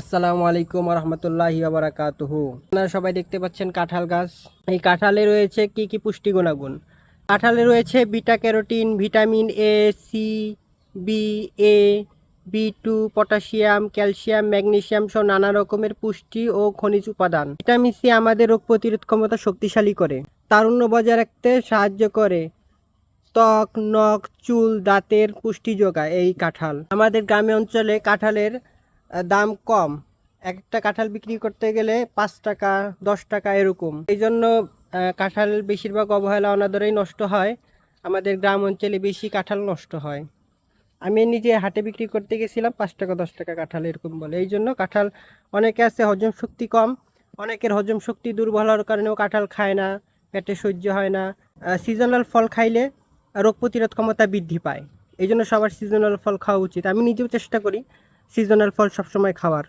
আসসালামু আলাইকুম রহমতুল্লাহি বারাকাতুহু। আপনারা সবাই দেখতে পাচ্ছেন কাঁঠাল গাছ। এই কাঁঠালে রয়েছে কি কি পুষ্টি গুণাগুণ। কাঁঠালে রয়েছে beta carotene, vitamin A, C, B, A, B two, potassium, calcium, magnesium সহ নানা রকমের পুষ্টি ও খনিজ উপাদান। ভিটামিন সি আমাদের রোগ প্রতিরোধ ক্ষমতা শক্তিশালী করে, তারুণ্য বজায় রাখতে সাহায্য করে, ত্বক, নখ, চুল, দাঁতের পুষ্টি যোগায়। এই কাঁঠাল আমাদের গ্রামে অঞ্চলে কাঁঠালের দাম কম। একটা কাঁঠাল বিক্রি করতে গেলে 5 টাকা, 10 টাকা এরকম। এই জন্য কাঁঠাল বেশিরভাগ অবহেলা অনাদরেই নষ্ট হয়। আমাদের গ্রাম অঞ্চলে বেশি কাঁঠাল নষ্ট হয়। আমি নিজে হাটে বিক্রি করতে গেছিলাম, 5 টাকা 10 টাকা কাঁঠাল এরকম বলে। এই জন্য কাঁঠাল, অনেকে আছে হজম শক্তি কম, অনেকের হজম শক্তি দুর্বল হওয়ার কারণেও কাঁঠাল খায় না, পেটে সহ্য হয় না। সিজনাল ফল খাইলে রোগ প্রতিরোধ ক্ষমতা বৃদ্ধি পায়। এই জন্য সবার সিজনাল ফল খাওয়া উচিত। আমি নিজেও চেষ্টা করি সিজনাল ফল সবসময় খাওয়ার।